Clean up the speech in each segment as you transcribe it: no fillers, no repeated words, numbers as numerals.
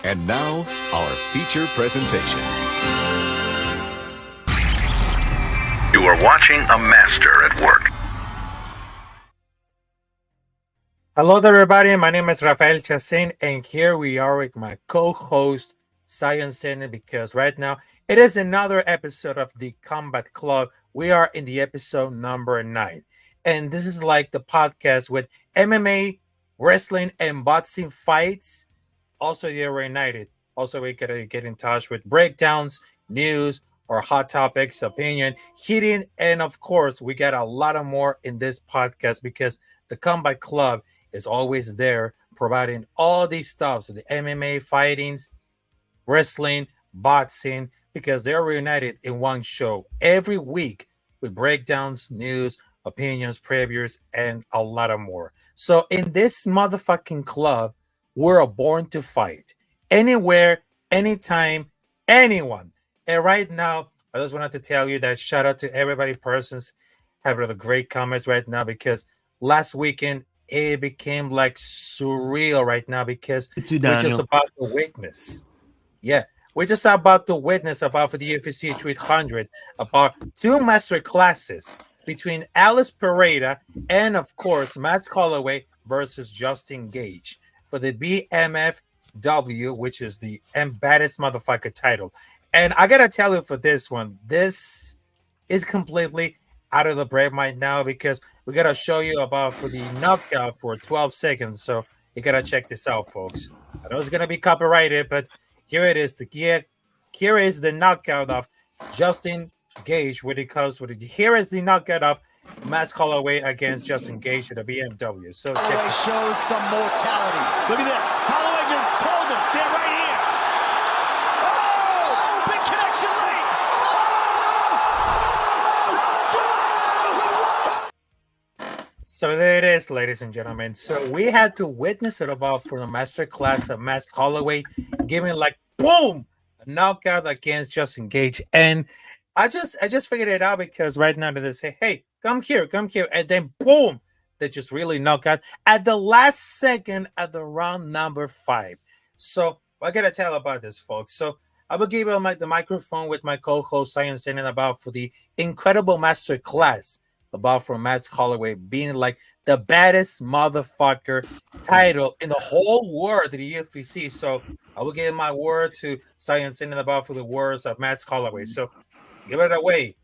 And now, our feature presentation. You are watching a master at work. Hello there, everybody. My name is Rafael Chacín, and here we are with my co-host, Zenith, because right now it is another episode of the Combat Club. We are in the episode number 9, and this is like the podcast with MMA, wrestling, and boxing fights. Also, they're reunited. Also, we gotta get in touch with breakdowns, news, or hot topics, opinion, hitting, and of course, we got a lot of more in this podcast because the Combat Club is always there providing all these stuff. So the MMA fightings, wrestling, boxing, because they're reunited in one show every week with breakdowns, news, opinions, previews, and a lot of more. So in this motherfucking club, we're born to fight anywhere, anytime, anyone. And right now, I just wanted to tell you that shout out to everybody, persons having the great comments right now because last weekend it became like surreal right now because we're just about to witness. Yeah, we're just about to witness about for the UFC 300 about two master classes between Alice Pereira and of course Max Holloway versus Justin Gage for the BMFW, which is the baddest motherfucker title. And I gotta tell you for this one, this is completely out of the break right now because we gotta show you about for the knockout for 12 seconds. So you gotta check this out, folks. I know it's gonna be copyrighted, but here it is. Here is the knockout of Justin Gage when it comes with it. Here is the knockout of Max Holloway against Justin Gage at the BMW. So Holloway shows some mortality. Look at this. Holloway just told him, stand right here. So there it is, ladies and gentlemen. So we had to witness it about for the master class of Max Holloway, giving like boom, a knockout against Justin Gage. And I just figured it out because right now they say, hey, come here, and then boom, they just really knock out at the last second at the round number 5. So I gotta tell about this, folks. So I will give you the microphone with my co-host Science in about for the incredible master class about for Max Holloway being like the baddest motherfucker title in the whole world of the UFC. So I will give my word to Science in about for the words of Max Holloway. So give it away.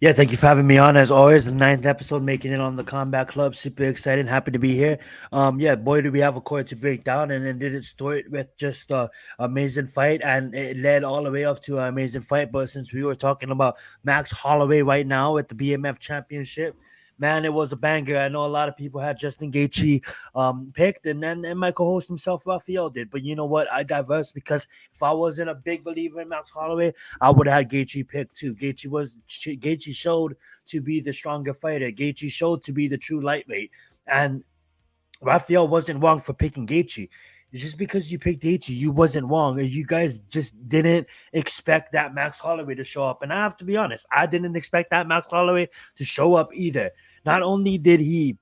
Yeah, thank you for having me on. As always, the 9th episode, making it on the Combat Club. Super excited, happy to be here. Yeah, boy, do we have a card to break down, and then did it start with just amazing fight, and it led all the way up to an amazing fight. But since we were talking about Max Holloway right now at the BMF Championship, man, it was a banger. I know a lot of people had Justin Gaethje picked, and my co-host himself, Rafael, did. But you know what? I diverse because if I wasn't a big believer in Max Holloway, I would have had Gaethje picked too. Gaethje showed to be the stronger fighter. Gaethje showed to be the true lightweight, and Rafael wasn't wrong for picking Gaethje. Just because you picked Gaethje, you wasn't wrong. You guys just didn't expect that Max Holloway to show up. And I have to be honest, I didn't expect that Max Holloway to show up either. Not only did he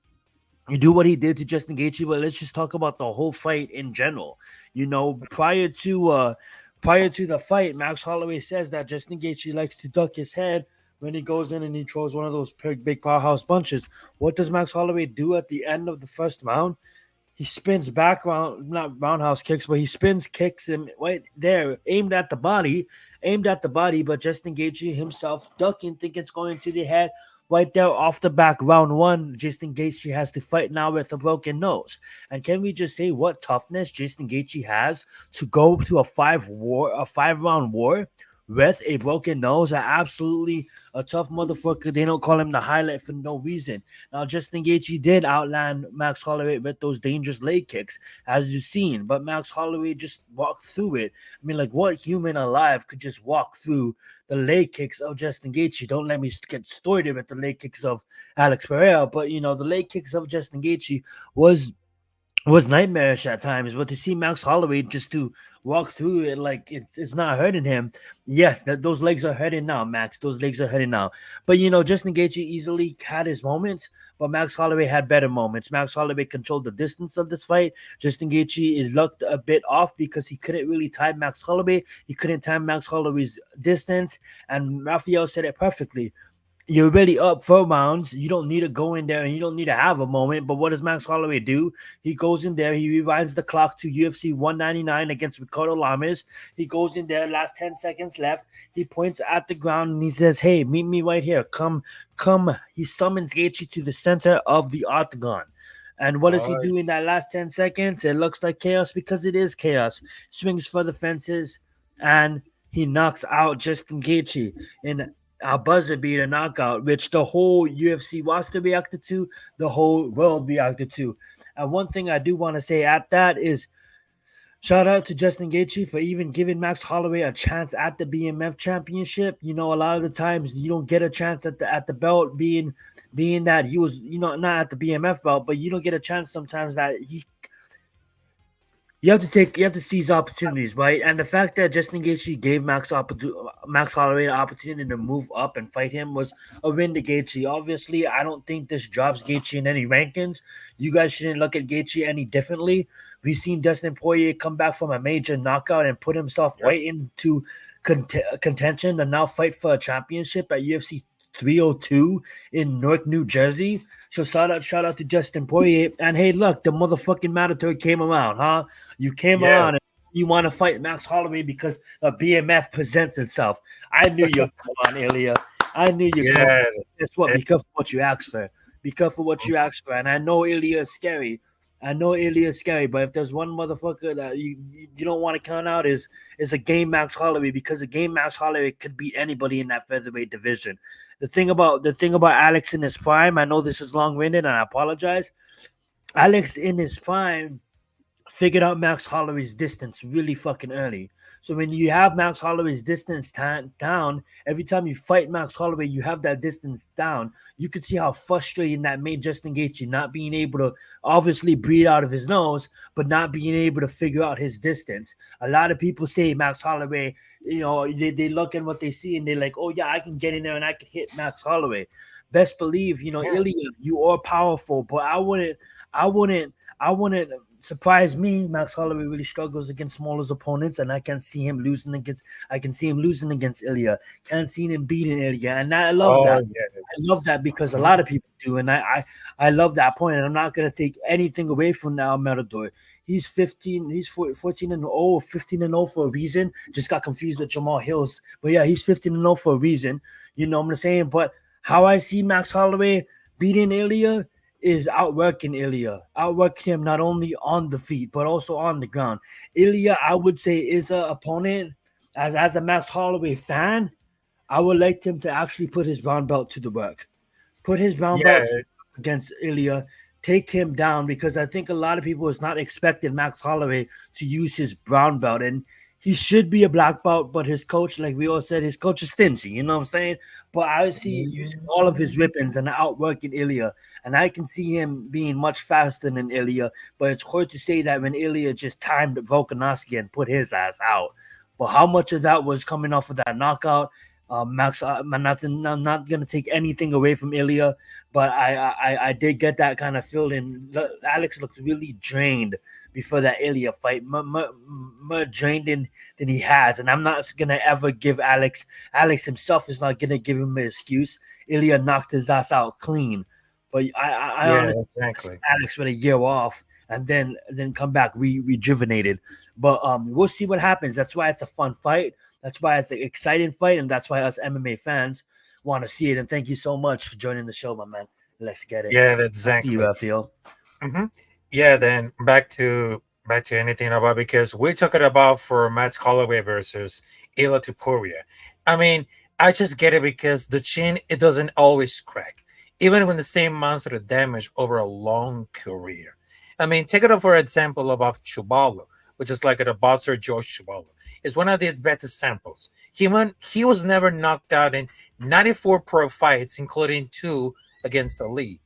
do what he did to Justin Gaethje, but let's just talk about the whole fight in general. You know, prior to the fight, Max Holloway says that Justin Gaethje likes to duck his head when he goes in and he throws one of those big powerhouse punches. What does Max Holloway do at the end of the first round? He spins back round, not roundhouse kicks, but he spins kicks him right there, aimed at the body, but Justin Gaethje himself ducking, thinking it's going to the head. Right there off the back, round 1, Justin Gaethje has to fight now with a broken nose. And can we just say what toughness Justin Gaethje has to go to a 5-round war with a broken nose? Absolutely a tough motherfucker. They don't call him the highlight for no reason. Now, Justin Gaethje did outland Max Holloway with those dangerous leg kicks, as you've seen, but Max Holloway just walked through it. I mean, like, what human alive could just walk through the leg kicks of Justin Gaethje? Don't let me get started with the leg kicks of Alex Pereira, but, you know, the leg kicks of Justin Gaethje was was nightmarish at times, but to see Max Holloway just to walk through it like it's not hurting him. Yes, that those legs are hurting now, Max. Those legs are hurting now. But Justin Gaethje easily had his moments, but Max Holloway had better moments. Max Holloway controlled the distance of this fight. Justin Gaethje is looked a bit off because he couldn't really time Max Holloway. He couldn't time Max Holloway's distance, and Rafael said it perfectly. You're really up 4 rounds. You don't need to go in there and you don't need to have a moment. But what does Max Holloway do? He goes in there. He rewinds the clock to UFC 199 against Ricardo Lamas. He goes in there, last 10 seconds left. He points at the ground and he says, hey, meet me right here. Come. He summons Gaethje to the center of the octagon. And what does he do in that last 10 seconds? It looks like chaos because it is chaos. Swings for the fences and he knocks out Justin Gaethje in a buzzer beater knockout, which the whole UFC roster reacted to, the whole world reacted to. And one thing I do want to say at that is shout out to Justin Gaethje for even giving Max Holloway a chance at the BMF championship. A lot of the times you don't get a chance at the belt being that he was, not at the BMF belt, but you don't get a chance sometimes that you have to seize opportunities, right? And the fact that Justin Gaethje gave Max Holloway an opportunity to move up and fight him was a win to Gaethje. Obviously, I don't think this drops Gaethje in any rankings. You guys shouldn't look at Gaethje any differently. We've seen Dustin Poirier come back from a major knockout and put himself right into contention and now fight for a championship at UFC 302 in Newark, New Jersey. So shout out to Justin Poirier. And hey, look, the motherfucking Matador came around, huh? You came around and you want to fight Max Holloway because the BMF presents itself. I knew you'd come on, Ilya. I knew you'd come on. Guess what? Be careful what you ask for. Be careful what you ask for. And I know Ilya is scary. But if there's one motherfucker that you don't want to count out is a game Max Holloway, because a game Max Holloway could beat anybody in that featherweight division. The thing about Alex in his prime, I know this is long-winded and I apologize. Alex in his prime figured out Max Holloway's distance really fucking early. So when you have Max Holloway's distance down, every time you fight Max Holloway, you have that distance down. You could see how frustrating that made Justin Gaethje, not being able to obviously breathe out of his nose, but not being able to figure out his distance. A lot of people say Max Holloway, they look at what they see and they're like, oh yeah, I can get in there and I can hit Max Holloway. Best believe, Ilya, you are powerful, but I wouldn't surprise me. Max Holloway really struggles against smaller opponents, and I can see him losing against Ilya. Can't see him beating Ilya, and I love that. Yes. I love that because a lot of people do, and I love that point. And I'm not gonna take anything away from now Matador. He's 14 and 0, 15 and 0 for a reason. Just got confused with Jamal Hills, but yeah, he's 15 and 0 for a reason. You know what I'm saying? But how I see Max Holloway beating Ilya is outworking him not only on the feet but also on the ground. Ilya, I would say, is an opponent as a Max Holloway fan. I would like him to actually put his brown belt to the work. Put his brown belt against Ilya. Take him down, because I think a lot of people is not expecting Max Holloway to use his brown belt, and he should be a black belt, but his coach, like we all said, his coach is stingy, you know what I'm saying? But I see using all of his weapons and outworking Ilya, and I can see him being much faster than Ilya, but it's hard to say that when Ilya just timed Volkanovski and put his ass out. But how much of that was coming off of that knockout? Max, I'm not going to take anything away from Ilya, but I did get that kind of feeling. Alex looked really drained before that Ilya fight, more drained than he has. And I'm not going to ever give Alex himself is not going to give him an excuse. Ilya knocked his ass out clean. But I honestly exactly. Alex with a year off and then come back rejuvenated. But we'll see what happens. That's why it's a fun fight. That's why it's an exciting fight, and that's why us MMA fans want to see it. And thank you so much for joining the show, my man. Let's get it. Yeah, that's exactly. You, Rafael. Mm-hmm. Yeah, then back to anything about, because we're talking about for Max Holloway versus Ilya Topuria. I mean, I just get it because the chin, it doesn't always crack, even when the same amounts of damage over a long career. I mean, take it up for example of Chubalo, which is like a boxer, George Chubalo. Is one of the better samples. He was never knocked out in 94 pro fights, including 2 against Ali.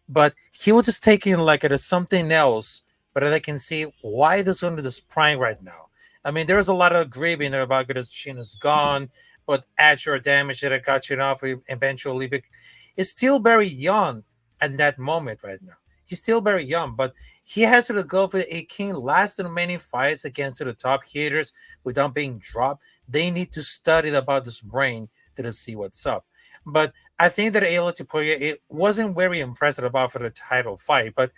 But he was just taking like it as something else but I can see why this under this prime right now. I mean, there's a lot of grieving about because Chin is gone, but actual damage that I got you off eventually. Is still very young at that moment right now. He's still very young, but he has to go for a king last in many fights against the top hitters without being dropped. They need to study about this brain to see what's up. But I think that Elo Tiporia, it wasn't very impressive about for the title fight, but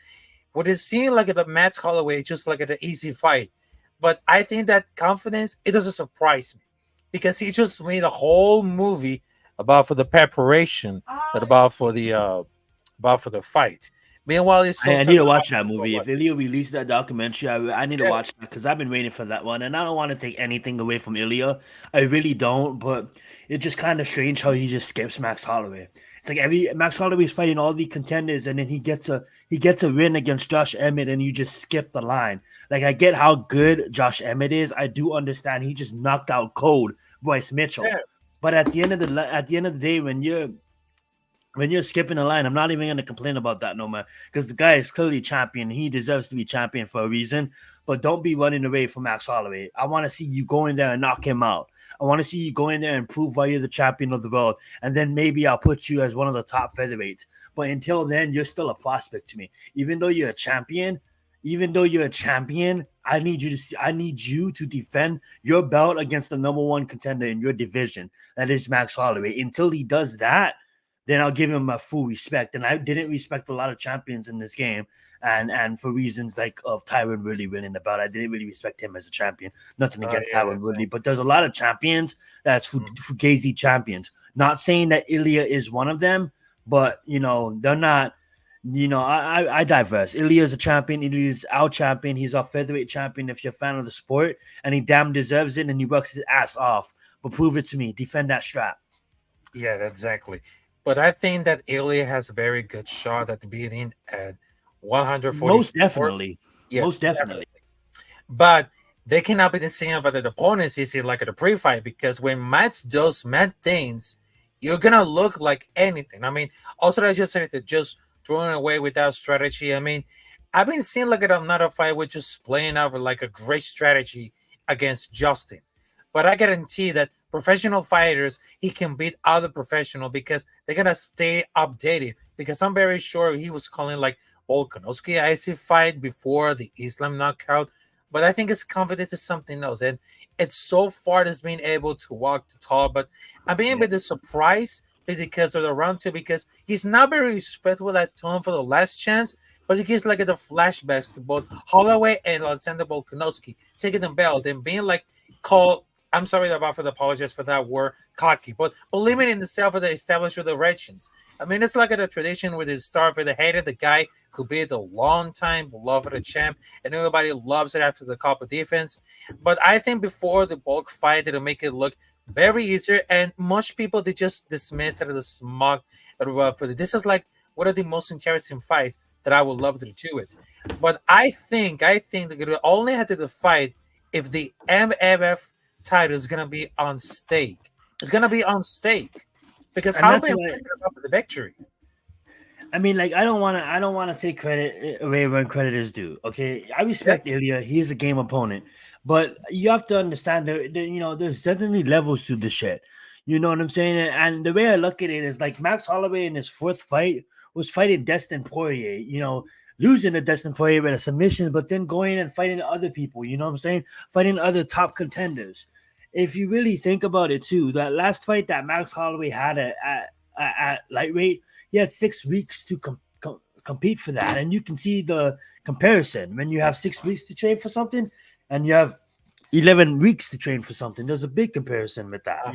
what it seemed like the Matt Holloway, just like an easy fight. But I think that confidence, it doesn't surprise me because he just made a whole movie about for the preparation, and about for the fight. Meanwhile, it's so I need to watch that movie. If Ilya released that documentary, I need to watch that because I've been waiting for that one. And I don't want to take anything away from Ilya. I really don't. But it's just kind of strange how he just skips Max Holloway. It's like Max Holloway's fighting all the contenders, and then he gets a win against Josh Emmett, and you just skip the line. Like, I get how good Josh Emmett is. I do understand he just knocked out cold Bryce Mitchell. Yeah. But at the end of the day, when you're skipping the line, I'm not even going to complain about that no more because the guy is clearly champion. He deserves to be champion for a reason, but don't be running away from Max Holloway. I want to see you go in there and knock him out. I want to see you go in there and prove why you're the champion of the world, and then maybe I'll put you as one of the top featherweights. But until then, you're still a prospect to me. Even though you're a champion, I need you to defend your belt against the number one contender in your division. That is Max Holloway. Until he does that, then I'll give him a full respect. And I didn't respect a lot of champions in this game. And for reasons like of Tyron Woodley winning the belt, I didn't really respect him as a champion. Nothing against Tyron Woodley. But there's a lot of champions that's Fugazi champions. Not saying that Ilya is one of them, but, they're not, I diverse. Ilya is a champion. Ilya is our champion. He's our featherweight champion if you're a fan of the sport. And he damn deserves it, and he works his ass off. But prove it to me. Defend that strap. Yeah, exactly. But I think that Ilya has a very good shot at beating at 140. Most definitely. Yeah, most definitely. But they cannot be the same about the opponents you see like at the pre-fight, because when Matt does mad things, you're going to look like anything. I mean, also I just said that just throwing away without strategy. I mean, I've been seeing like another fight with just playing out like a great strategy against Justin. But I guarantee that professional fighters, he can beat other professional because they're going to stay updated. Because I'm very sure he was calling like Volkanovski icy fight before the Islam knockout. But I think his confidence is something else. And it's so far as being able to walk the talk. But I'm being a bit surprised because of the round two, because he's not very respectful at time for the last chance. But he gives like the flashbacks to both Holloway and Alexander Volkanovski taking the belt and being like called, I'm sorry about for the apologize for that word, cocky, but believing in the self of the established with the Redskins. I mean, it's like a tradition with his star for the hated the guy who be the long time beloved the champ, and everybody loves it after the couple defense. But I think before the bulk fight, it'll make it look very easier, and much people they just dismiss it as a smug. This is like one of the most interesting fights that I would love to do it. But I think they could only have to do the fight if the MFF title is gonna be on stake. It's gonna be on stake because how many about the victory? I mean, like I don't want to take credit away when credit is due. Okay, I respect Ilya; he's a game opponent, but you have to understand that there's definitely levels to this shit. You know what I'm saying? And the way I look at it is like Max Holloway in his fourth fight was fighting Destin Poirier. Losing to Destin Poirier with a submission, but then going and fighting other people, you know what I'm saying? Fighting other top contenders. If you really think about it too, that last fight that Max Holloway had at lightweight, he had 6 weeks to compete for that. And you can see the comparison. When you have 6 weeks to train for something and you have 11 weeks to train for something, there's a big comparison with that,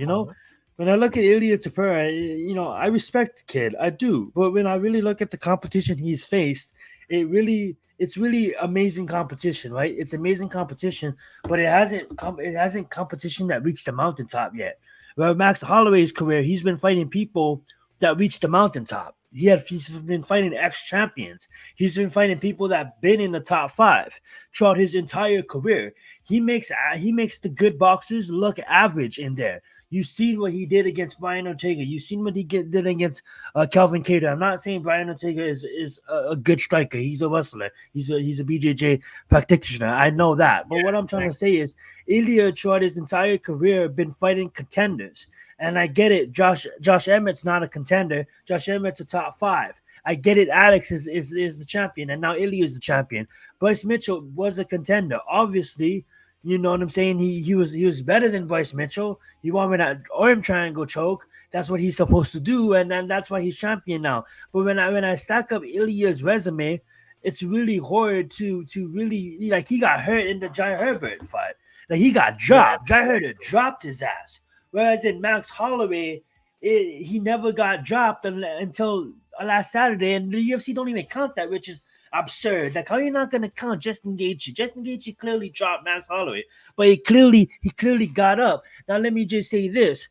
When I look at Ilya Tapura, I respect the kid. I do. But when I really look at the competition he's faced, it's really amazing competition, right? It's amazing competition, but it hasn't competition that reached the mountaintop yet. Well, Max Holloway's career, he's been fighting people that reached the mountaintop. He's been fighting ex-champions. He's been fighting people that have been in the top 5 throughout his entire career. He makes the good boxers look average in there. You've seen what he did against Brian Ortega. You've seen what he did against Calvin Kattar. I'm not saying Brian Ortega is a good striker. He's a wrestler. He's a BJJ practitioner. I know that. But what I'm trying to say is Ilya throughout his entire career been fighting contenders. And I get it. Josh Emmett's not a contender. Josh Emmett's a top 5. I get it. Alex is the champion, and now Ilya is the champion. Bryce Mitchell was a contender. Obviously, you know what I'm saying? He was better than Bryce Mitchell. He won with that arm triangle choke. That's what he's supposed to do, and that's why he's champion now. But when I stack up Ilya's resume, it's really hard to really, like, he got hurt in the Jai Herbert fight. Like, he got dropped. Jai Herbert dropped his ass. Whereas in Max Holloway, he never got dropped until last Saturday, and the UFC don't even count that, which is absurd. Like, how are you not going to count Justin Gaethje? Justin Gaethje clearly dropped Max Holloway, but he clearly got up. Now, let me just say this.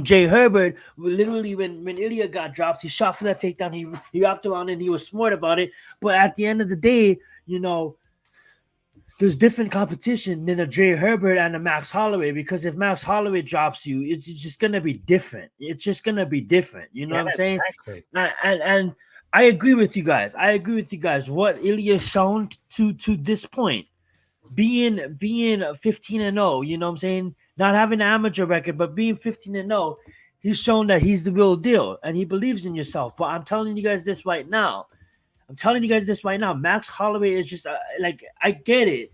Jay Herbert, literally, when Ilya got dropped, he shot for that takedown. He wrapped around and he was smart about it. But at the end of the day, you know, there's different competition than a Jay Herbert and a Max Holloway, because if Max Holloway drops you, it's just going to be different. It's just going to be different. You know what I'm saying? Exactly. And I agree with you guys. What Ilya shown to this point, being 15-0, you know what I'm saying? Not having an amateur record, but being 15-0, he's shown that he's the real deal and he believes in yourself. But I'm telling you guys this right now. Max Holloway is just like, I get it.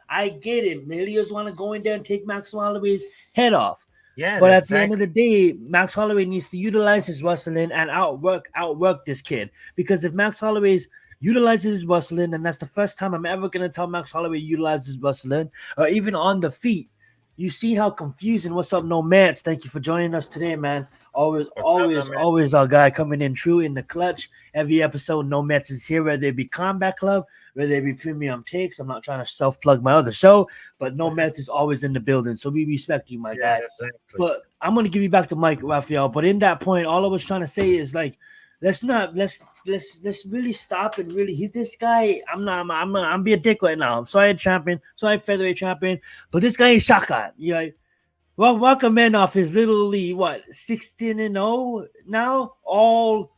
Ilya's want to go in there and take Max Holloway's head off. Yeah, but at the end of the day, Max Holloway needs to utilize his wrestling and outwork this kid. Because if Max Holloway utilizes his wrestling, and that's the first time I'm ever going to tell Max Holloway utilizes his wrestling, or even on the feet, you see how confusing. What's up, No Mats? Thank you for joining us today, man. Always our guy coming in true in the clutch. Every episode, No Mets is here, whether it be Combat Club, whether it be Premium Takes. I'm not trying to self-plug my other show, but No Mets is always in the building. So we respect you, my guy. Exactly. But I'm gonna give you back to Mike, Rafael. But in that point, all I was trying to say is, like, let's really stop and really hit this guy. I'm being a dick right now. I'm sorry, champion. Sorry, featherweight champion. But this guy is Shaka. You know, well, welcome in off his literally 16-0 now, all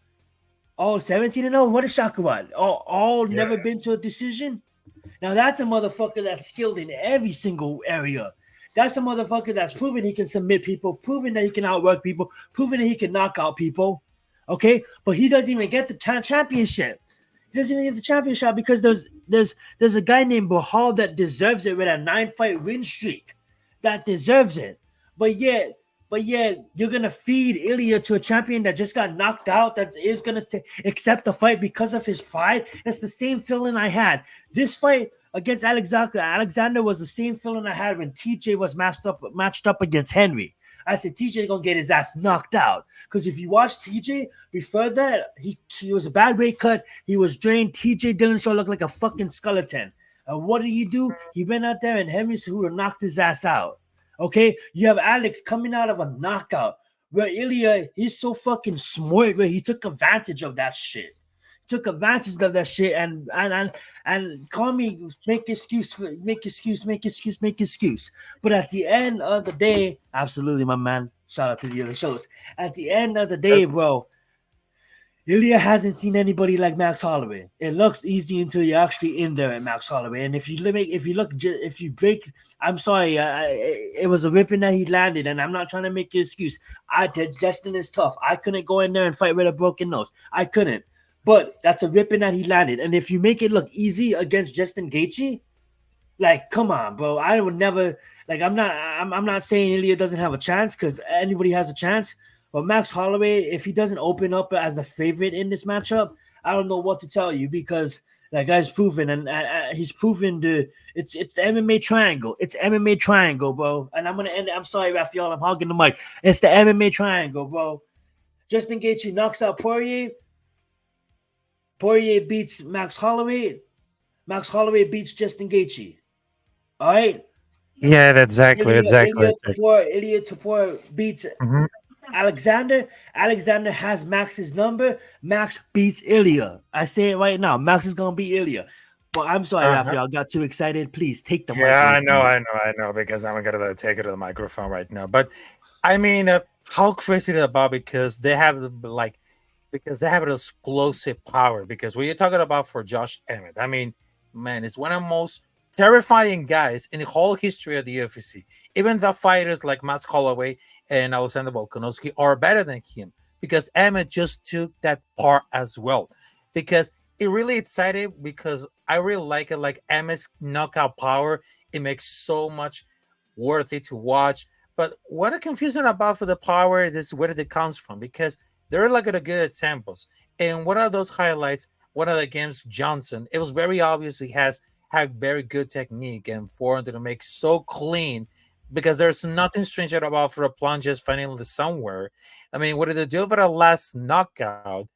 17-0. What is Shaka at? All never been to a decision. Now that's a motherfucker that's skilled in every single area. That's a motherfucker that's proven he can submit people, proven that he can outwork people, proven that he can knock out people. Okay, but he doesn't even get the championship. He doesn't even get the championship because there's a guy named Bahal that deserves it with a 9-fight win streak. That deserves it. But yet, you're gonna feed Ilya to a champion that just got knocked out, that is gonna accept the fight because of his pride. That's the same feeling I had. This fight against Alexander was the same feeling I had when TJ was matched up against Henry. I said TJ gonna get his ass knocked out, because if you watch TJ before that, he was a bad weight cut. He was drained. TJ Dillashaw looked like a fucking skeleton. And what did he do? He went out there and Henry Cejudo knocked his ass out. Okay, you have Alex coming out of a knockout, where Ilya, he's so fucking smart, where he took advantage of that shit. And call me, make excuse. But at the end of the day, absolutely, my man. Shout out to the other shows. At the end of the day, bro, Ilya hasn't seen anybody like Max Holloway. It looks easy until you're actually in there at Max Holloway. And if you break, I'm sorry, it was a ripping that he landed, and I'm not trying to make an excuse. Destin is tough. I couldn't go in there and fight with a broken nose. I couldn't. But that's a ripping that he landed. And if you make it look easy against Justin Gaethje, like, come on, bro. I would never, like, I'm not saying Ilya doesn't have a chance, because anybody has a chance. But Max Holloway, if he doesn't open up as the favorite in this matchup, I don't know what to tell you, because that guy's proven, and he's proven it's the MMA triangle. It's MMA triangle, bro. And I'm gonna end it. I'm sorry, Rafael, I'm hogging the mic. It's the MMA triangle, bro. Justin Gaethje knocks out Poirier. Poirier beats Max Holloway. Max Holloway beats Justin Gaethje. All right. Yeah, exactly. Ilya Tapor beats Alexander. Alexander has Max's number. Max beats Ilya. I say it right now. Max is gonna beat Ilya. But I'm sorry, Rafael, I got too excited. Please take the mic. Yeah, I know, because I'm gonna take it to the microphone right now. But I mean, how crazy is it about because they have because they have an explosive power. Because what you're talking about for Josh Emmett, I mean, man, it's one of the most terrifying guys in the whole history of the UFC. Even the fighters like Max Holloway and Alexander Volkanovski are better than him because Emmett just took that part as well. Because it really excited because I really like it. Like Emmett's knockout power, it makes so much worth it to watch. But what I'm confusing about for the power is where it comes from because they're like at a good examples. And one of those highlights, one of the games, Johnson, it was very obvious he has had very good technique and forehand to make so clean because there's nothing strange about for a plunges finally somewhere. I mean, what did they do for the last knockout,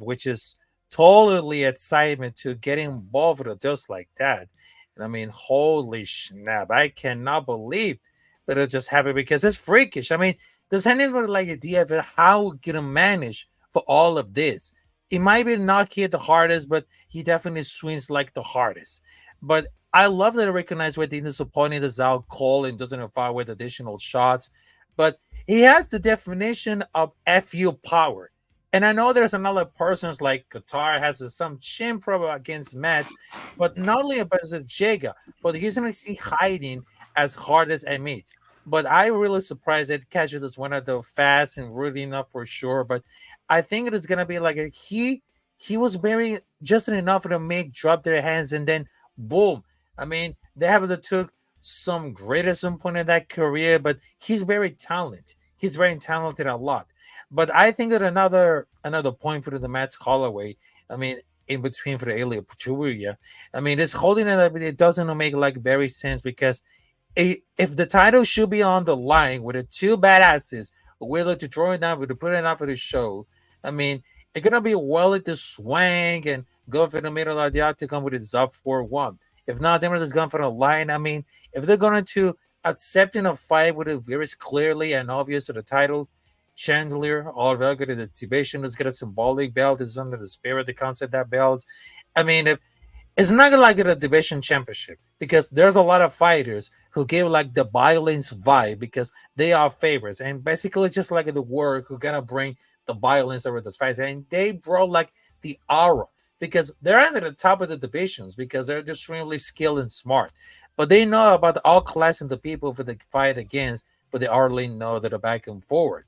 which is totally excitement to get involved with just like that. And I mean, holy snap! I cannot believe that it just happened because it's freakish. I mean, does anyone like idea of how we're gonna manage for all of this? It might be not hit the hardest, but he definitely swings like the hardest. But I love that I recognize where the disappointing is out cold and doesn't fire with additional shots. But he has the definition of FU power. And I know there's another persons like Qatar has some chin problem against Mets, but not only about Jega, but he's going to see hiding as hard as Amit. But I really surprised that catches is one of the fast and really enough for sure. But I think it is gonna be like he was very just enough to make drop their hands and then boom. I mean, they have to took some great at some point in that career, but he's very talented. He's very talented a lot. But I think that another point for the Mets Holloway. I mean, in between for the Elia Pachuria. I mean, it's holding it up. It doesn't make like very sense because if the title should be on the line with the two badasses willing to throw it down, but to put it out for the show, I mean, it's gonna be willing to swing and go for the middle of the octagon with its up 4-1. If not, then it's going for the line. I mean, if they're going to accepting a fight with it very clearly and obvious to the title, Chandler, all regular the division is get a symbolic belt, is under the spirit, the concept that belt. I mean, if it's not like a division championship because there's a lot of fighters who give like the violence vibe because they are favorites and basically just like the work who gonna bring the violence over those fights and they brought like the aura because they're at the top of the divisions because they're just really skilled and smart, but they know about all class and the people for the fight against, but they hardly know that they're back and forward.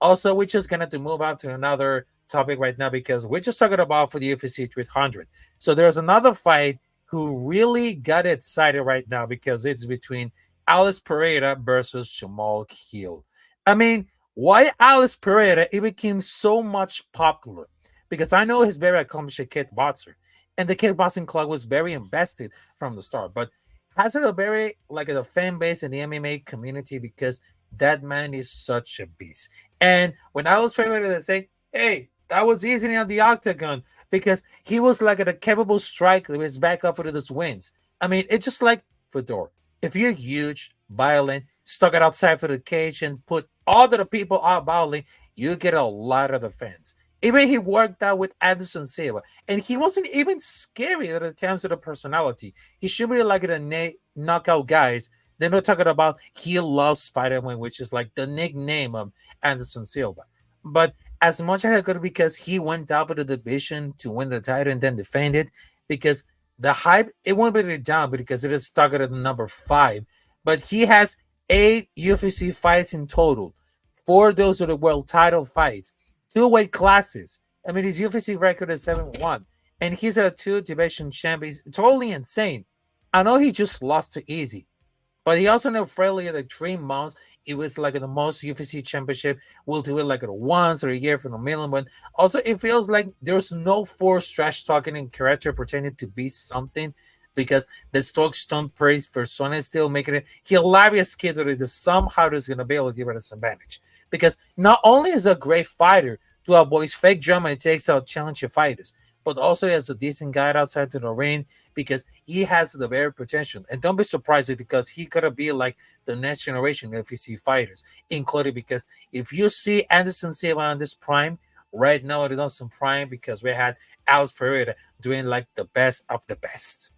Also, we're just gonna have to move on to another topic right now because we're just talking about for the UFC 300. So there's another fight who really got excited right now because it's between Alice Pereira versus Jamal Hill. I mean, why Alice Pereira? It became so much popular because I know he's very accomplished kickboxer, and the kickboxing club was very invested from the start. But has it a very like a fan base in the MMA community because that man is such a beast. And when Alice Pereira they say, "Hey, that was easy on the octagon," because he was like a capable striker with his back up for those wins. I mean, it's just like Fedor. If you're huge, violent, stuck it outside for the cage and put all the people out bowling, you get a lot of the fans. Even he worked out with Anderson Silva, and he wasn't even scary at the times of the personality. He should be like knockout guys. They're not talking about he loves Spider-Man, which is like the nickname of Anderson Silva. But as much as I could because he went out for the division to win the title and then defend it because the hype, it won't be down because it is stuck at the number 5. But he has 8 UFC fights in total. 4 those are the world title fights. 2 weight classes. I mean, his UFC record is 7-1. And he's a 2 division champion. It's totally insane. I know he just lost to Easy. But he also know friendly at the 3 months. It was like the most UFC championship. We'll do it like once or a year from a million. But also, it feels like there's no forced trash talking in character pretending to be something because the Stoke Stone Praise persona is still making it hilarious kid that somehow there's going to be able to give it a disadvantage. Because not only is a great fighter to avoid fake drama and takes out challenging fighters, but also he has a decent guy outside to the ring because he has the very potential. And don't be surprised because he could be like the next generation of UFC fighters, including because if you see Anderson Silva on this prime, right now it is on some prime because we had Alice Pereira doing like the best of the best.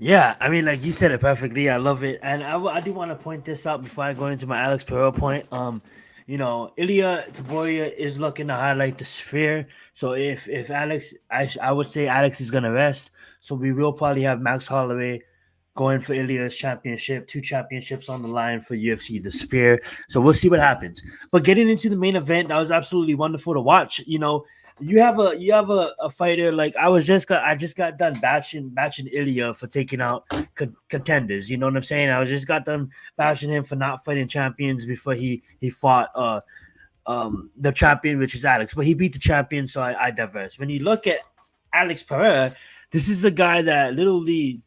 Yeah, I mean, like you said it perfectly. I love it, and I do want to point this out before I go into my Alex Pereira point. Ilya Taboria is looking to highlight the sphere. So if Alex, I would say Alex is gonna rest. So we will probably have Max Holloway going for Ilya's championship, 2 championships on the line for UFC, the Sphere. So we'll see what happens. But getting into the main event, that was absolutely wonderful to watch. You have a fighter like I just got done batching Ilya for taking out contenders. You know what I'm saying? I was just got done bashing him for not fighting champions before he fought the champion, which is Alex. But he beat the champion, so I diverse. When you look at Alex Pereira, this is a guy that literally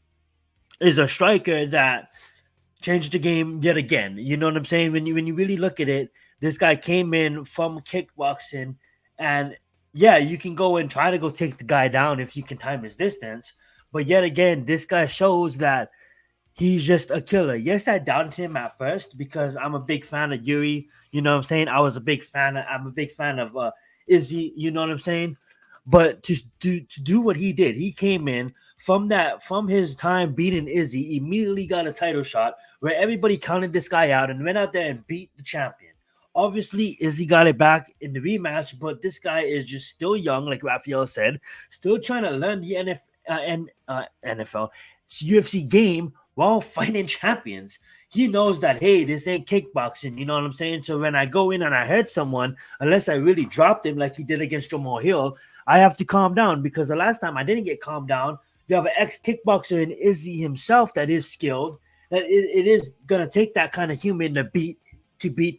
is a striker that changed the game yet again. You know what I'm saying? When you really look at it, this guy came in from kickboxing, and yeah, you can go and try to go take the guy down if you can time his distance. But yet again, this guy shows that he's just a killer. Yes, I doubted him at first because I'm a big fan of Yuri. You know what I'm saying? I'm a big fan of Izzy. You know what I'm saying? But to do what he did, he came in from his time beating Izzy, immediately got a title shot where everybody counted this guy out and went out there and beat the champion. Obviously, Izzy got it back in the rematch, but this guy is just still young, like Rafael said, still trying to learn the NFL, UFC game while fighting champions. He knows that, hey, this ain't kickboxing, you know what I'm saying? So when I go in and I hurt someone, unless I really dropped him like he did against Jamal Hill, I have to calm down because the last time I didn't get calmed down. You have an ex-kickboxer in Izzy himself that is skilled, that it is going to take that kind of human to beat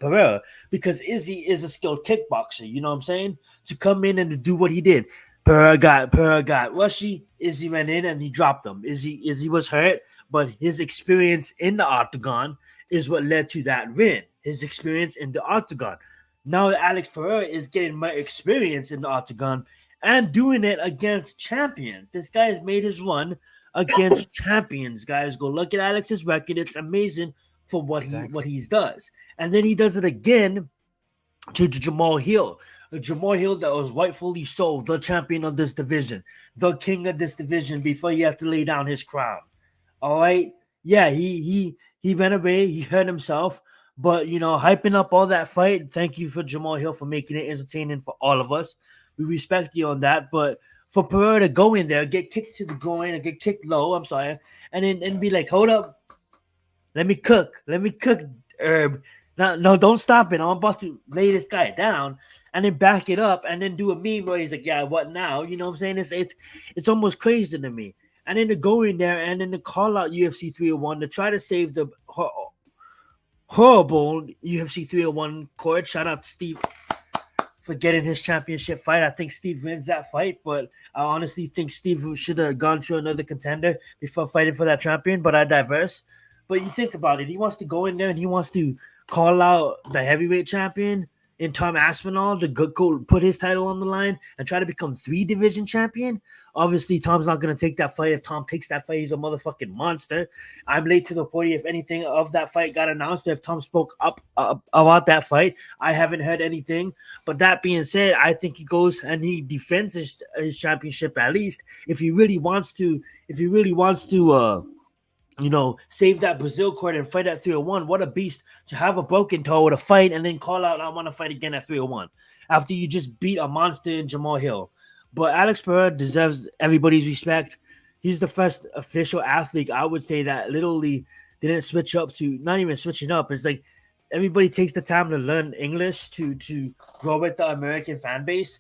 Pereira because Izzy is a skilled kickboxer, you know what I'm saying? To come in and to do what he did. Pereira got rushy. Izzy went in and he dropped him. Izzy was hurt, but his experience in the octagon is what led to that win. His experience in the octagon. Now Alex Pereira is getting more experience in the octagon and doing it against champions. This guy has made his run against champions. Guys, go look at Alex's record. It's amazing for what he does. And then he does it again to Jamal Hill. Jamal Hill that was rightfully so the champion of this division, the king of this division before he had to lay down his crown. All right. Yeah, he went away, he hurt himself. But hyping up all that fight, thank you for Jamal Hill for making it entertaining for all of us. We respect you on that. But for Pereira to go in there, get kicked to the groin and get kicked low, I'm sorry, and then be like, hold up, let me cook, Herb. No, don't stop it. I'm about to lay this guy down and then back it up and then do a meme where he's like, yeah, what now? You know what I'm saying? It's almost crazy to me. And then to go in there and then to call out UFC 301 to try to save the horrible UFC 301 court. Shout out to Steve for getting his championship fight. I think Steve wins that fight, but I honestly think Steve should have gone through another contender before fighting for that champion, but I diverse. But you think about it. He wants to go in there and he wants to call out the heavyweight champion in Tom Aspinall to go put his title on the line and try to become 3-division champion. Obviously, Tom's not going to take that fight. If Tom takes that fight, he's a motherfucking monster. I'm late to the party. If anything of that fight got announced, if Tom spoke up about that fight, I haven't heard anything. But that being said, I think he goes and he defends his championship at least if he really wants to. Save that Brazil court and fight at 301. What a beast to have a broken toe with a fight and then call out, I want to fight again at 301 after you just beat a monster in Jamal Hill. But Alex Pereira deserves everybody's respect. He's the first official athlete, I would say, that literally didn't switch up to, not even switching up. It's like everybody takes the time to learn English to grow with the American fan base.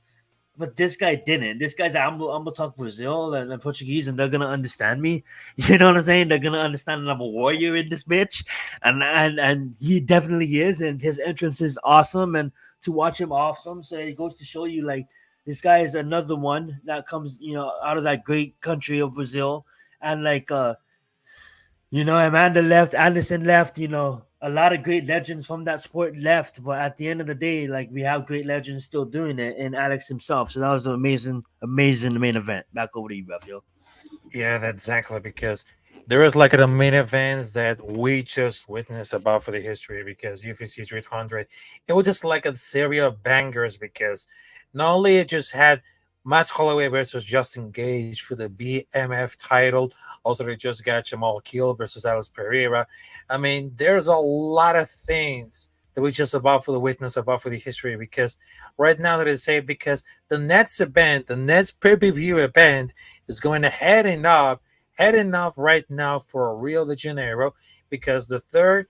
But this guy didn't. This guy's I'm gonna talk Brazil and Portuguese, and they're gonna understand me. You know what I'm saying? They're gonna understand that I'm a warrior in this bitch, and he definitely is. And his entrance is awesome, and to watch him awesome. So it goes to show you, like, this guy is another one that comes, out of that great country of Brazil, and like, Amanda left, Anderson left, a lot of great legends from that sport left, but at the end of the day, like, we have great legends still doing it, and Alex himself. So that was an amazing main event. Back over to you, Rafael. Yeah, that's exactly, because there is like the main events that we just witnessed about for the history, because UFC 300, it was just like a series of bangers, because not only it just had Matt Holloway versus Justin Gage for the BMF title. Also, they just got Jamal Hill versus Alex Pereira. I mean, there's a lot of things that we just about for the witness, about for the history, because right now that I say, because the Nets event, the Nets pay-per-view event is going to heading up right now for Rio de Janeiro, because the 30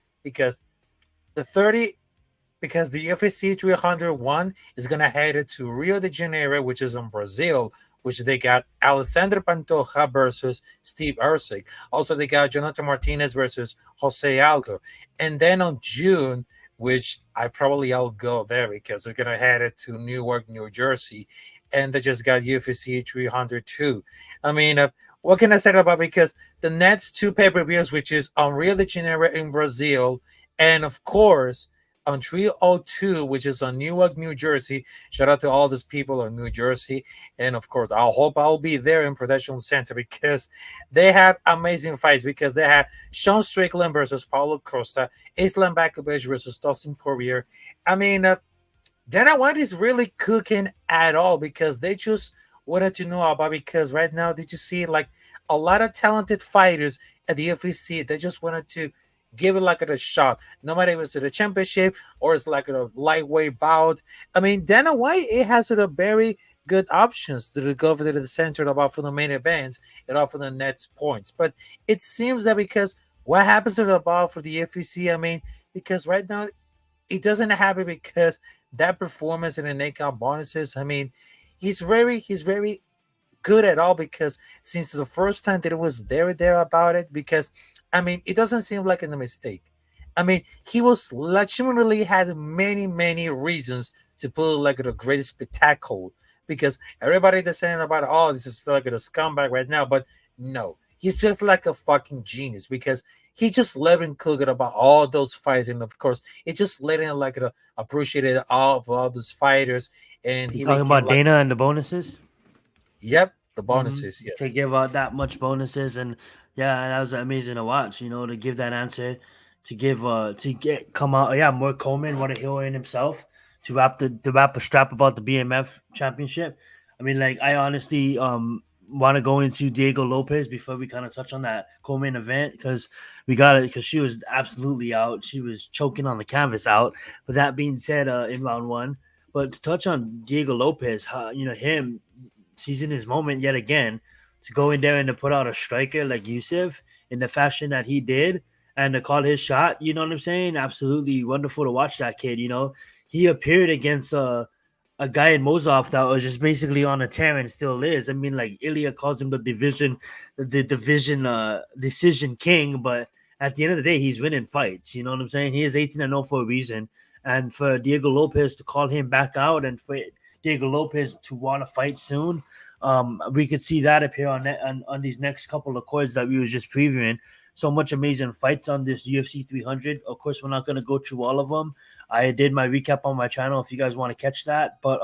because the UFC 301 is going to head to Rio de Janeiro, which is in Brazil, which they got Alessandro Pantoja versus Steve Erceg. Also, they got Jonathan Martinez versus Jose Aldo. And then on June, which I'll go there because they're going to head it to Newark, New Jersey. And they just got UFC 302. I mean, what can I say about, because the next two pay-per-views, which is on Rio de Janeiro in Brazil, and of course, on 302, which is on Newark, New Jersey. Shout out to all these people in New Jersey. And of course, I hope I'll be there in Prudential Center, because they have amazing fights, because they have Sean Strickland versus Paulo Costa, Islam Bakovic versus Dustin Poirier. I mean, Dana White is really cooking at all, because they just wanted to know about, because right now, did you see like a lot of talented fighters at the UFC? They just wanted to give it like a shot, no matter if it's to the championship or it's like a lightweight bout. I mean, Dana White, it has a very good options to go over to the center about for the main events and offer the next points. But it seems that because what happens to the ball for the UFC, I mean, because right now it doesn't happen, because that performance and the knockout bonuses, I mean, he's very good at all, because since the first time that it was there about it, because I mean, it doesn't seem like a mistake. I mean, he was legitimately had many reasons to put like the greatest spectacle, because everybody that's saying about, oh, this is like a scumbag right now, but no, he's just like a fucking genius, because he just let him cook it about all those fights, and of course, it just let him like appreciated all those fighters, and You he talking became about like, Dana and the bonuses? yep, the bonuses, To yes. give out that much bonuses, and yeah, that was amazing to watch. To give that answer, to get come out. Yeah, more Coleman, what a hero in himself, to wrap a strap about the BMF championship. I mean, like, I honestly want to go into Diego Lopez before we kind of touch on that Coleman event, because we got it, because she was absolutely out. She was choking on the canvas out. But that being said, in round one, but to touch on Diego Lopez, him, he's in his moment yet again, to go in there and to put out a striker like Yusuf in the fashion that he did and to call his shot. You know what I'm saying? Absolutely wonderful to watch that kid. He appeared against a guy in Mozov that was just basically on a tear and still is. I mean, like, Ilya calls him the division decision king, but at the end of the day, he's winning fights. You know what I'm saying? He is 18-0 for a reason. And for Diego Lopez to call him back out, and for Diego Lopez to want to fight soon, we could see that appear on these next couple of cards that we was just previewing. So much amazing fights on this UFC 300. Of course, we're not going to go through all of them. I did my recap on my channel if you guys want to catch that. But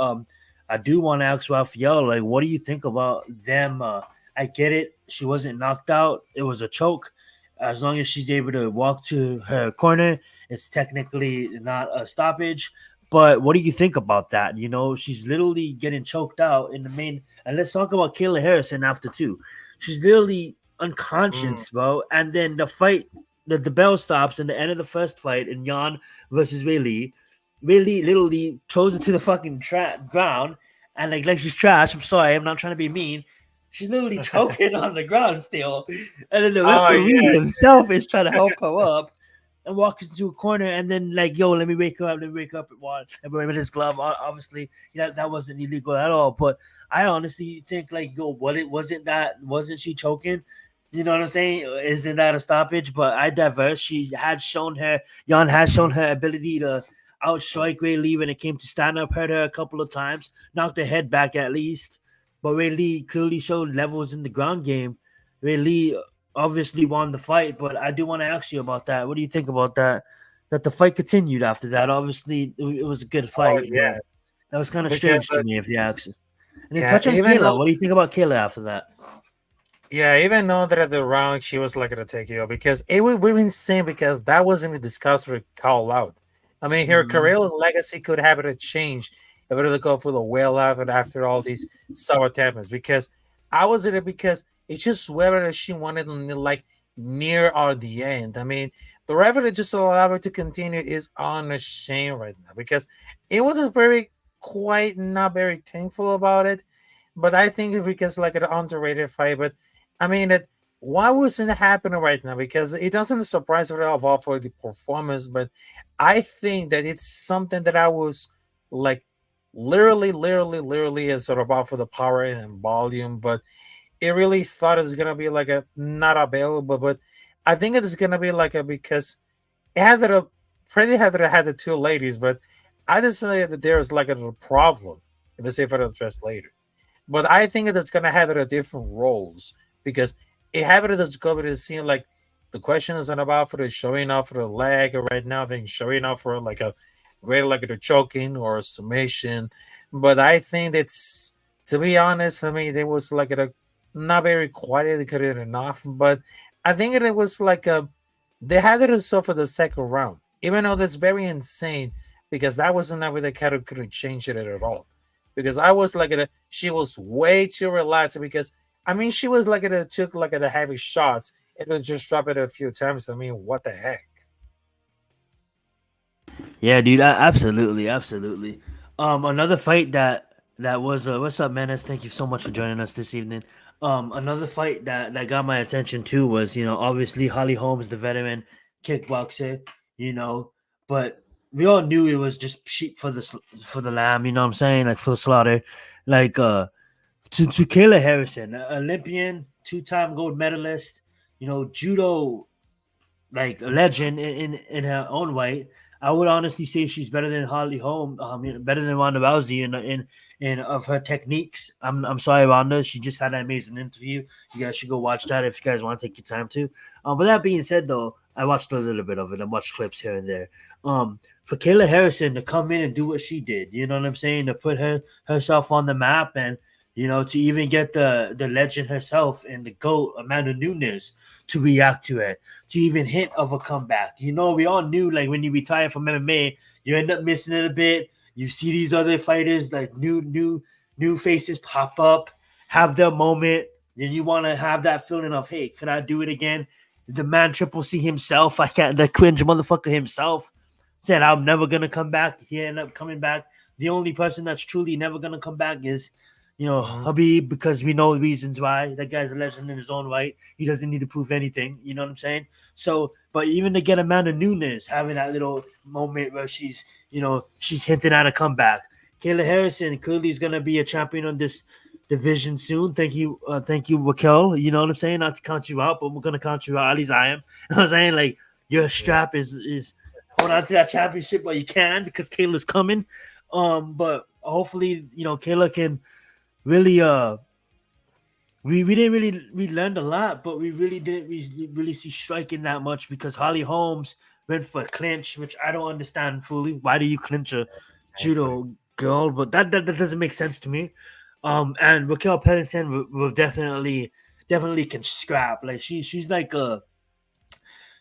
I do want to ask Rafael, like, what do you think about them? I get it. She wasn't knocked out. It was a choke. As long as she's able to walk to her corner, it's technically not a stoppage. But what do you think about that? She's literally getting choked out in the main. And let's talk about Kayla Harrison after too. She's literally unconscious, bro. And then the fight, the bell stops in the end of the first fight in Jan versus Wei Li. Wei Li literally throws it to the fucking ground, and like she's trash. I'm sorry, I'm not trying to be mean. She's literally choking on the ground still, and then the referee himself is trying to help her up and walks into a corner, and then like, yo, let me wake up and watch. And with his glove, obviously, that wasn't illegal at all. But I honestly think, like, yo, wasn't she choking? You know what I'm saying? Isn't that a stoppage? But I diverse. Jan had shown her ability to outstrike Ray Lee when it came to stand up, hurt her a couple of times, knocked her head back at least. But Ray Lee clearly showed levels in the ground game. Ray Lee obviously won the fight, but I do want to ask you about that. What do you think about that? That the fight continued after that. Obviously, it was a good fight. Oh, yeah. That was kind of strange to me, if you ask. And then touch on even Kayla. What do you think about Kayla after that? Yeah, even though that at the round she was like to take you, because it would be insane, because that wasn't discussed or call out. I mean, her career and legacy could have it change able to go for the whale out and after all these sour attempts because I was in it because it's just whether that she wanted like near or the end. I mean, the referee just allowed her to continue is unashamed right now because it was a very quite not very thankful about it. But I think it's because like an underrated fight. But I mean, why wasn't it happening right now? Because it doesn't surprise me at all for the performance. But I think that it's something that I was like literally is sort of about for the power and volume. But it really thought it's gonna be like a not available. But I think it's gonna be like a because it had that pretty had that had the two ladies. But I just say that there's like a problem. Let's say if I address later. But I think that it's gonna have it a different roles because it have it as go to seem like the question isn't about for the showing off for the leg right now, then showing off for like a great like a choking or a summation. But I think it's to be honest, I mean there was like a not very quiet enough, but I think it was like a they had it so for the second round, even though that's very insane because that wasn't that way the cat couldn't change it at all. Because I was like she was way too relaxed because I mean she was like took like the heavy shots. It was just drop it a few times. I mean, what the heck? Yeah, dude, absolutely. Another fight that was what's up, Menace? Thank you so much for joining us this evening. Another fight that got my attention too was obviously Holly Holmes, the veteran kickboxer, you know, but we all knew it was just sheep for the lamb. You know what I'm saying? Like for the slaughter, like to Kayla Harrison, Olympian, 2-time gold medalist, judo like a legend in her own right. I would honestly say she's better than Holly Holm, better than Ronda Rousey in of her techniques. I'm sorry, Ronda. She just had an amazing interview. You guys should go watch that if you guys want to take your time to. But that being said, though, I watched a little bit of it. I watched clips here and there. For Kayla Harrison to come in and do what she did, you know what I'm saying? To put herself on the map and to even get the legend herself and the GOAT, Amanda Nunes, to react to it, to even hint of a comeback. We all knew, like, when you retire from MMA, you end up missing it a bit. You see these other fighters, like, new faces pop up, have their moment, and you want to have that feeling of, hey, could I do it again? The man Triple C himself, the cringe motherfucker himself, said, I'm never going to come back. He ended up coming back. The only person that's truly never going to come back is Habib, because we know the reasons why. That guy's a legend in his own right. He doesn't need to prove anything. You know what I'm saying? So, but even to get Amanda Nunes having that little moment where she's hinting at a comeback. Kayla Harrison clearly is going to be a champion on this division soon. Thank you, Raquel. You know what I'm saying? Not to count you out, but we're going to count you out. At least I am. You know what I'm saying? Like, your strap is hold on to that championship while you can because Kayla's coming. But hopefully, Kayla can really we learned a lot, but we really didn't really see striking that much because Holly Holmes went for a clinch, which I don't understand fully. Why do you clinch a judo girl? But that doesn't make sense to me. And Raquel Pennington will definitely can scrap. Like she's like a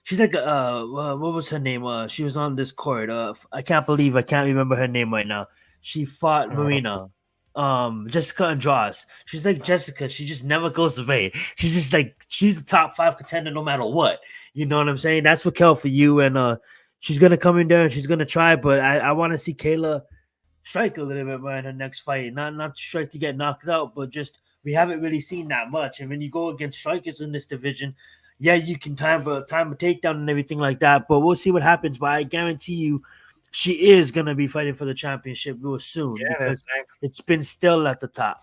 what was her name? She was on this court. I can't remember her name right now. She fought Marina. Jessica Andrade. She's like Jessica. She just never goes away. She's just like she's the top 5 contender no matter what. You know what I'm saying? That's Raquel for you. And she's gonna come in there and she's gonna try. But I want to see Kayla strike a little bit more in her next fight. Not strike to get knocked out, but just we haven't really seen that much. And when you go against strikers in this division, yeah, you can time a takedown and everything like that. But we'll see what happens. But I guarantee you, she is going to be fighting for the championship real soon because it's been still at the top.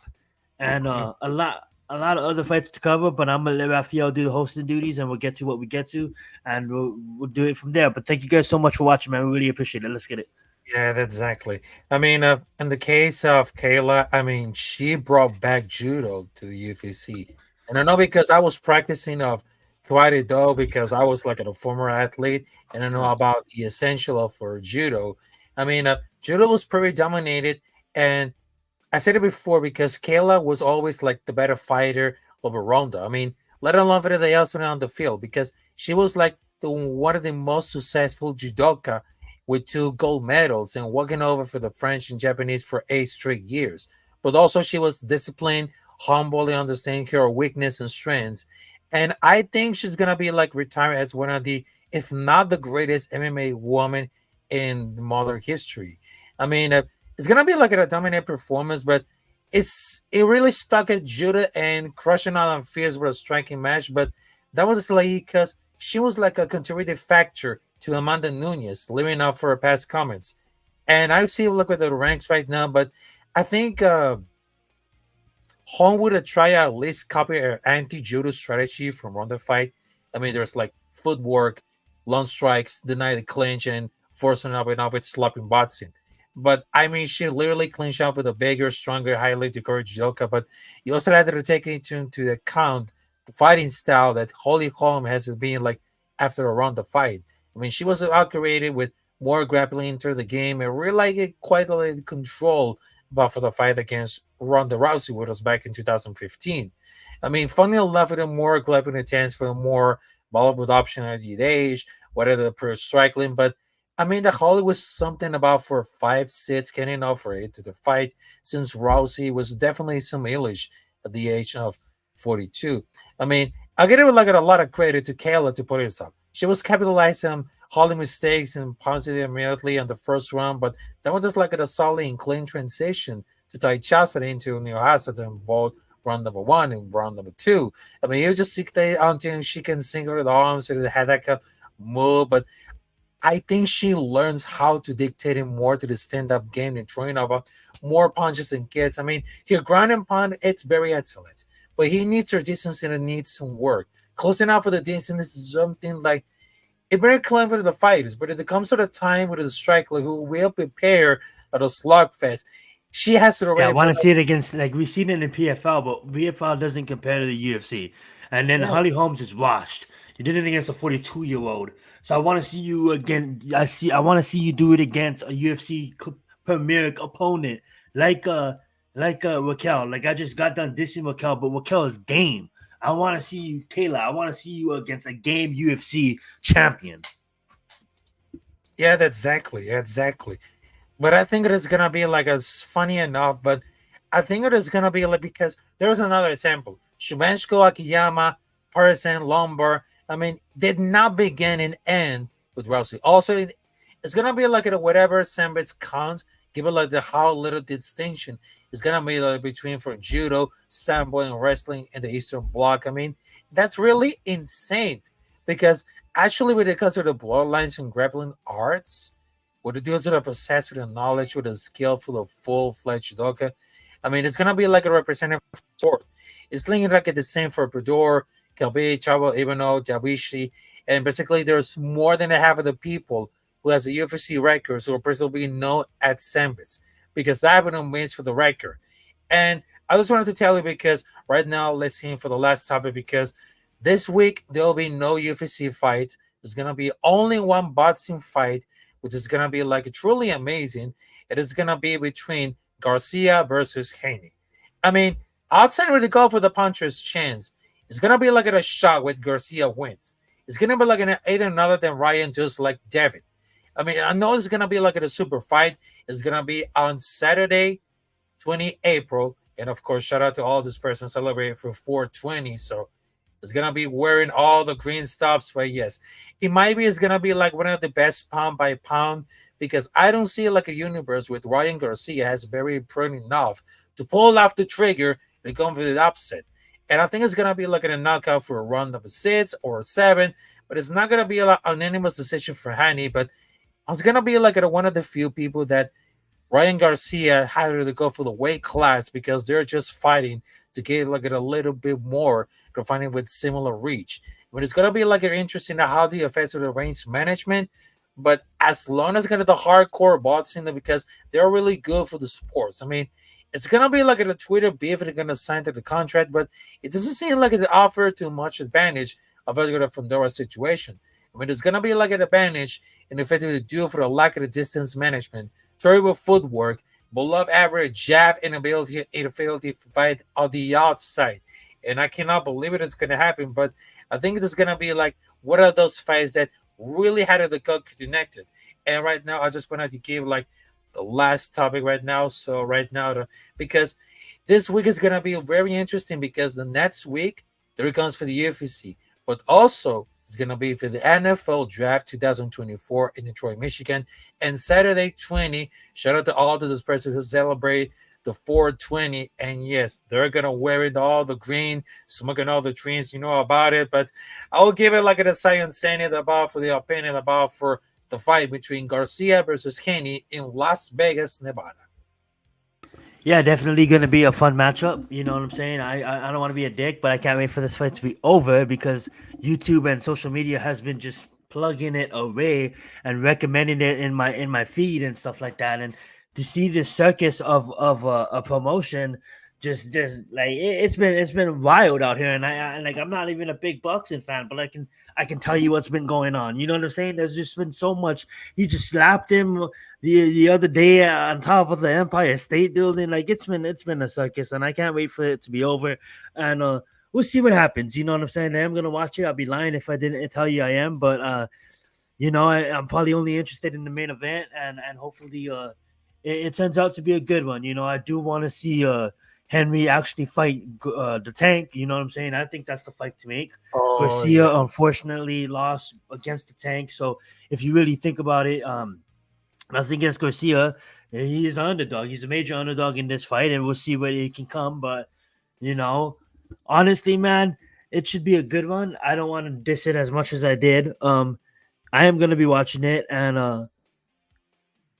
And a lot of other fights to cover, but I'm going to let Rafael do the hosting duties and we'll get to what we get to and we'll do it from there. But thank you guys so much for watching, man. We really appreciate it. Let's get it. Yeah, exactly. I mean, in the case of Kayla, I mean, she brought back judo to the UFC. And I know because I was practicing of Karate Do because I was like a former athlete and I know about the essential of for judo. I mean, judo was pretty dominated, and I said it before because Kayla was always like the better fighter over Ronda. I mean, let alone for the else on the field because she was like one of the most successful judoka with 2 gold medals and walking over for the French and Japanese for 8 straight years. But also she was disciplined, humble, and understanding her weakness and strengths. And I think she's gonna be like retired as one of the, if not the greatest MMA woman in modern history. I mean, it's gonna be like a dominant performance, but it really stuck at Judah and crushing Alan Fierce with a striking match. But that was like because she was like a contributing factor to Amanda Nunes, living up for her past comments. And I see look at the ranks right now, but I think Hong would have tried at least copy her anti-judo strategy from Ronda fight. I mean, there's like footwork, long strikes, deny the clinch, and forcing up and off with slopping boxing. But I mean, she literally clinched up with a bigger, stronger, highly decorated judoka. But you also had to take into account the fighting style that Holly Holm has been like after a Ronda fight. I mean, she was outcreated with more grappling into the game and really like quite a little control about for the fight against Ronda Rousey, which was back in 2015. I mean, funny enough, with a more grappling attempts for a more Bollywood option at the age, whatever the pro striking. But I mean, the Holly was something about for 5-6 getting over it to the fight since Rousey was definitely some English at the age of 42. I mean, I give it like a lot of credit to Kayla to put this up. She was capitalizing on Holly mistakes and positive immediately on the first round, but that was just like a solid and clean transition to tie Chastity into Neil Hassett in both round number 1 and round number 2. I mean, you just see that until she can single the arms and had that kind of move, but I think she learns how to dictate it more to the stand-up game and throwing over more punches and kicks. I mean, her ground and pound, it's very excellent, but he needs her distance and it needs some work. Closing out for the distance is something like it's very clever to the fighters, but if it comes to the time with the striker who will prepare at a slugfest, she has to. Yeah, I want to see it against, like, we've seen it in PFL, but PFL doesn't compare to the UFC. And then Holly Holmes is washed. You did it against a 42-year-old. So I want to see you again. I want to see you do it against a UFC premier opponent like Raquel. Like, I just got done dissing Raquel, but Raquel is game. I want to see you, Kayla. I want to see you against a game UFC champion. Yeah, exactly. But I think it is gonna be like as funny enough. But I think it is gonna be like because there's another example: Shumenshko, Akiyama, Parison, Lombard. I mean, did not begin and end with Rousey. Also, it's gonna be like at whatever Sambits count. Give it like the how little distinction is gonna be like between for judo, sambo, and wrestling in the Eastern Bloc. I mean, that's really insane because actually, when it comes to the bloodlines and grappling arts, what it deals with a possessed with the knowledge, with a skillful of full-fledged judoka, I mean, it's gonna be like a representative sport. It's linked like the same for Purdue, Kalbi, Chavo, Ibano, Jawishi, and basically there's more than a half of the people who has a UFC record, so a person will be known at Sambits because that means for the record. And I just wanted to tell you because right now, let's see for the last topic because this week there will be no UFC fight. There's gonna be only one boxing fight, which is gonna be like truly amazing. It is gonna be between Garcia versus Haney. I mean, outside of the go for the puncher's chance, it's gonna be like a shot with Garcia wins. It's gonna be like either another than Ryan, just like David. I mean, I know it's going to be like a super fight. It's going to be on Saturday, 20 April. And of course, shout out to all this person celebrating for 420. So it's going to be wearing all the green stuffs. But yes, it might be, it's going to be like one of the best pound by pound because I don't see like a universe with Ryan Garcia has very prone enough to pull off the trigger and go for the upset. And I think it's going to be like a knockout for a round number 6 or 7. But it's not going to be an unanimous decision for Haney. But I was gonna be like one of the few people that Ryan Garcia had to go for the weight class because they're just fighting to get like a little bit more to find it with similar reach. But it's gonna be like interesting how the affects of the range management. But as long as kind of the hardcore boxing, because they're really good for the sports. I mean, it's gonna be like a Twitter beef they're gonna sign to the contract, but it doesn't seem like it offer too much advantage of a Fondora situation. I mean, there's going to be like an advantage in effectively due for the lack of the distance management, terrible footwork, below average jab inability to fight on the outside. And I cannot believe it's going to happen, but I think it's going to be like one of those fights that really had the gut connected. And right now, I just wanted to give like the last topic right now. So right now, because this week is gonna be very interesting because the next week there comes for the UFC, but also it's gonna be for the NFL Draft 2024 in Detroit, Michigan, and Saturday 20. Shout out to all those persons who celebrate the 420, and yes, they're gonna wear it all the green, smoking all the trees. You know about it, but I'll give it like a science saying it about for the opinion about for the fight between Garcia versus Haney in Las Vegas, Nevada. Yeah, definitely going to be a fun matchup. You know what I'm saying? I don't want to be a dick, but I can't wait for this fight to be over because YouTube and social media has been just plugging it away and recommending it in my feed and stuff like that. And to see this circus of a promotion, just like it's been wild out here. And I'm not even a big boxing fan, but I can tell you what's been going on. You know what I'm saying? There's just been so much. He just slapped him the other day on top of the Empire State Building. Like it's been a circus, and I can't wait for it to be over. And we'll see what happens. You know what I'm saying? I am gonna watch it. I'll be lying if I didn't tell you I am, but I'm probably only interested in the main event, and hopefully it turns out to be a good one. You know, I do want to see Henry actually fight the Tank. You know what I'm saying? I think that's the fight to make. Garcia unfortunately lost against the Tank, so if you really think about it, nothing against Garcia. He is an underdog. He's a major underdog in this fight, and we'll see where he can come. But, honestly, man, it should be a good one. I don't want to diss it as much as I did. I am going to be watching it, and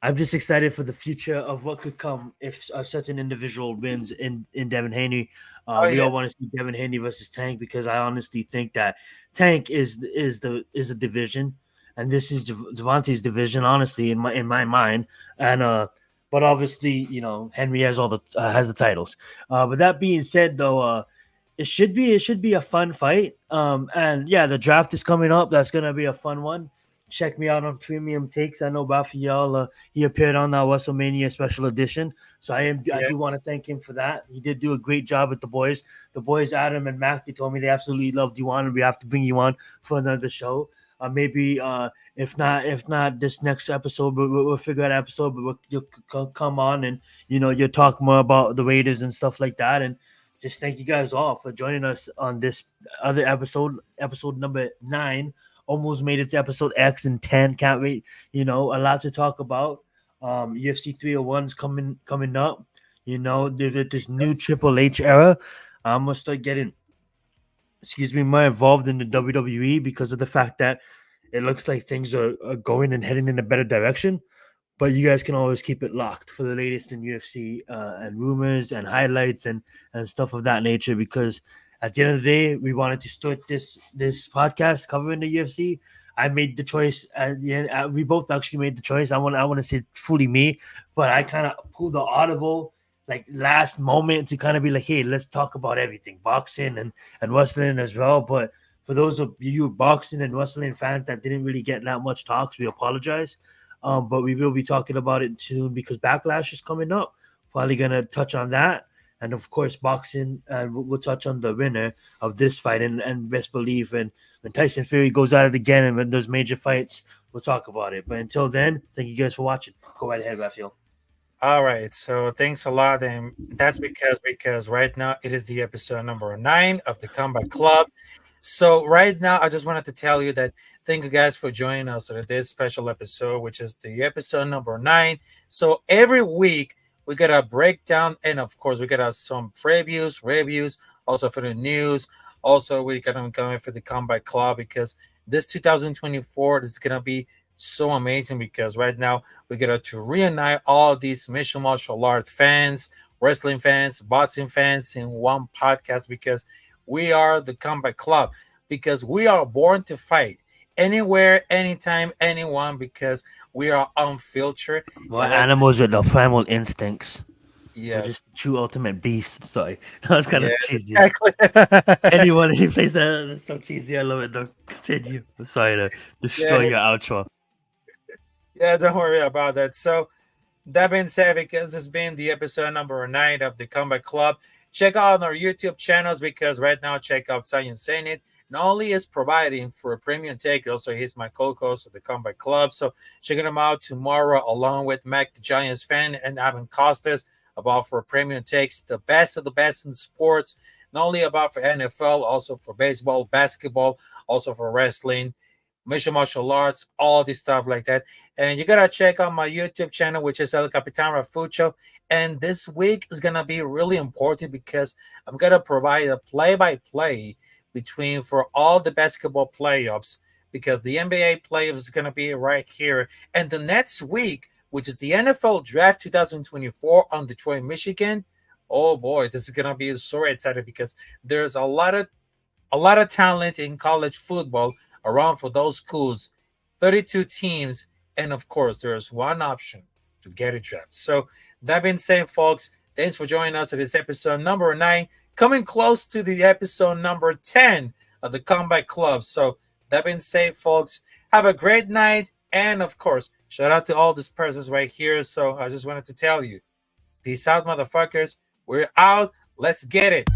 I'm just excited for the future of what could come if a certain individual wins in Devin Haney. We all want to see Devin Haney versus Tank because I honestly think that Tank is a division. And this is Devontae's division, honestly, in my mind. And but obviously, Henry has has the titles. But that being said, though, it should be a fun fight. And yeah, the draft is coming up. That's gonna be a fun one. Check me out on Premium Takes. I know Rafael, he appeared on that WrestleMania special edition. So I do want to thank him for that. He did do a great job with the boys. The boys, Adam and Mac, they told me they absolutely loved you on, and we have to bring you on for another show. Maybe if not this next episode, but we'll figure out an episode. But you'll come on and you'll talk more about the Raiders and stuff like that. And just thank you guys all for joining us on this other episode number 9. Almost made it to episode X and 10. Can't wait. A lot to talk about. UFC 301's coming up. There's this new Triple H era. I'm gonna start getting more involved in the WWE because of the fact that it looks like things are going and heading in a better direction. But you guys can always keep it locked for the latest in UFC and rumors and highlights and stuff of that nature, because at the end of the day, we wanted to start this podcast covering the UFC. I made the choice at the end. We both actually made the choice. I want to say fully me, but I kind of pulled the audible like last moment to kind of be like, hey, let's talk about everything, boxing and wrestling as well. But for those of you boxing and wrestling fans that didn't really get that much talks, we apologize. But we will be talking about it soon because Backlash is coming up. Probably gonna touch on that. And of course, boxing, and we'll touch on the winner of this fight. And best believe when Tyson Fury goes at it again and when there's major fights, we'll talk about it. But until then, thank you guys for watching. Go right ahead, Rafael. All right. So thanks a lot. And that's because right now it is the episode number 9 of the Combat Club. So right now, I just wanted to tell you that thank you guys for joining us on this special episode, which is the episode number 9. So every week, we got a breakdown, and of course, we got some reviews, also for the news. Also, we got them coming for the Combat Club because this 2024 is gonna be so amazing because right now we got to reunite all these mixed martial art fans, wrestling fans, boxing fans in one podcast because we are the Combat Club because we are born to fight. Anywhere, anytime, anyone, because we are unfiltered. Well, animals with the primal instincts. Yeah. We're just true ultimate beast. Sorry. That was kind of cheesy. Exactly. Anyone who plays that's so cheesy. I love it. Don't continue. I'm sorry to destroy your outro. Yeah, don't worry about that. So that being said, because it's been the episode number 9 of the Combat Club, check out our YouTube channels because right now check out Science Zenith not only is providing for a premium take, also he's my co-host of the Combat Club. So checking him out tomorrow along with Mac the Giants fan and Evan Costas about for premium takes, the best of the best in sports, not only about for NFL, also for baseball, basketball, also for wrestling, mixed martial arts, all this stuff like that. And you gotta check out my YouTube channel, which is El Capitán Rafucho. And this week is gonna be really important because I'm gonna provide a play-by-play between for all the basketball playoffs, because the NBA playoffs is gonna be right here. And the next week, which is the NFL Draft 2024 on Detroit, Michigan. Oh boy, this is gonna be so exciting because there's a lot of talent in college football around for those schools, 32 teams, and of course, there's one option to get a draft. So that being said, folks, thanks for joining us at this episode number 9, coming close to the episode number 10 of the Combat Club. So that being said, folks, have a great night, and of course, shout out to all these persons right here. So I just wanted to tell you, peace out, motherfuckers. We're out. Let's get it.